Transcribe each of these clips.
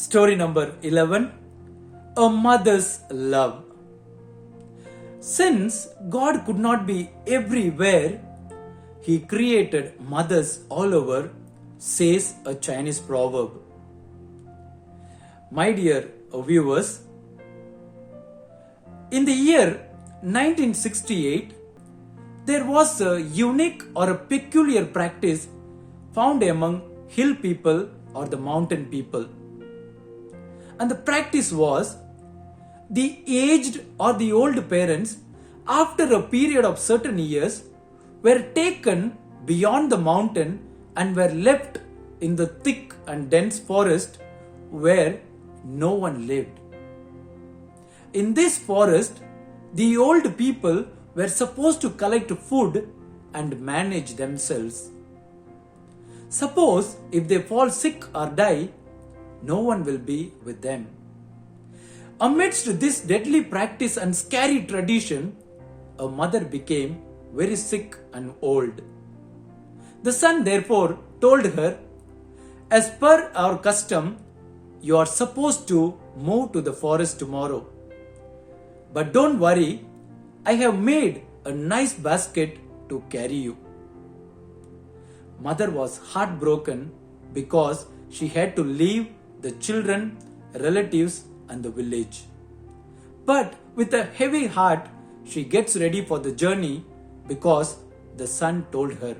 Story number 11. A Mother's Love. Since God could not be everywhere, He created mothers all over, says a Chinese proverb. My dear viewers, in the year 1968, there was a unique or a peculiar practice found among hill people or the mountain people. And the practice was the aged or the old parents, after a period of certain years, were taken beyond the mountain and were left in the thick and dense forest where no one lived. In this forest, the old people were supposed to collect food and manage themselves. Suppose if they fall sick or die, no one will be with them. Amidst this deadly practice and scary tradition, a mother became very sick and old. The son therefore told her, "As per our custom, you are supposed to move to the forest tomorrow. But don't worry, I have made a nice basket to carry you." Mother was heartbroken because she had to leave the children, relatives, and the village. But with a heavy heart, she gets ready for the journey because the son told her.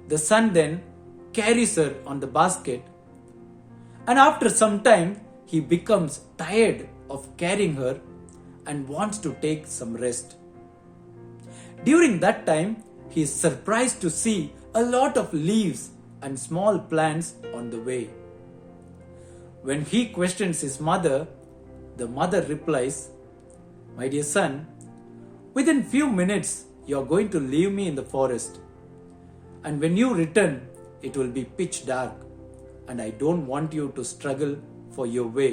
The son then carries her on the basket, and after some time, he becomes tired of carrying her and wants to take some rest. During that time, he is surprised to see a lot of leaves and small plants on the way. When he questions his mother, the mother replies, "My dear son, within few minutes you are going to leave me in the forest, and when you return it will be pitch dark, and I don't want you to struggle for your way.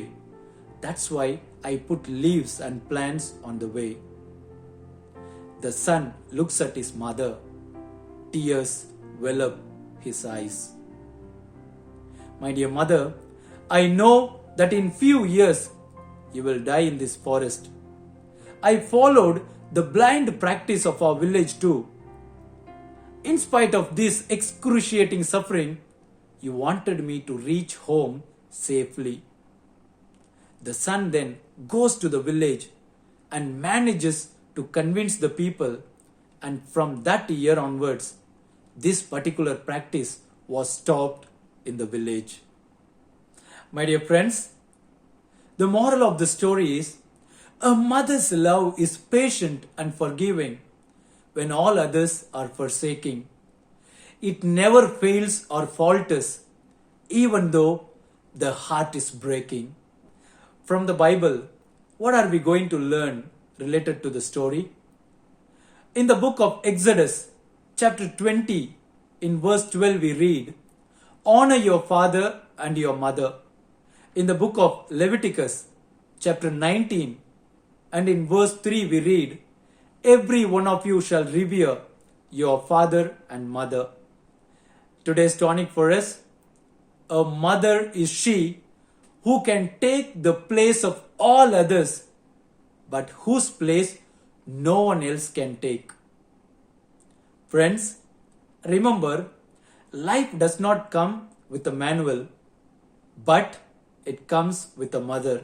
That's why I put leaves and plants on the way." The son looks at his mother. Tears well up his eyes. "My dear mother, I know that in few years you will die in this forest. I followed the blind practice of our village too. In spite of this excruciating suffering, you wanted me to reach home safely." The son then goes to the village and manages to convince the people, and from that year onwards, this particular practice was stopped in the village. My dear friends, the moral of the story is, a mother's love is patient and forgiving when all others are forsaking. It never fails or falters, even though the heart is breaking. From the Bible, what are we going to learn related to the story? In the book of Exodus, chapter 20, in verse 12 we read, "Honor your father and your mother." In the book of Leviticus, chapter 19, and in verse 3 we read, "Every one of you shall revere your father and mother." Today's tonic for us, a mother is she who can take the place of all others, but whose place no one else can take. Friends, remember, life does not come with a manual, but it comes with a mother.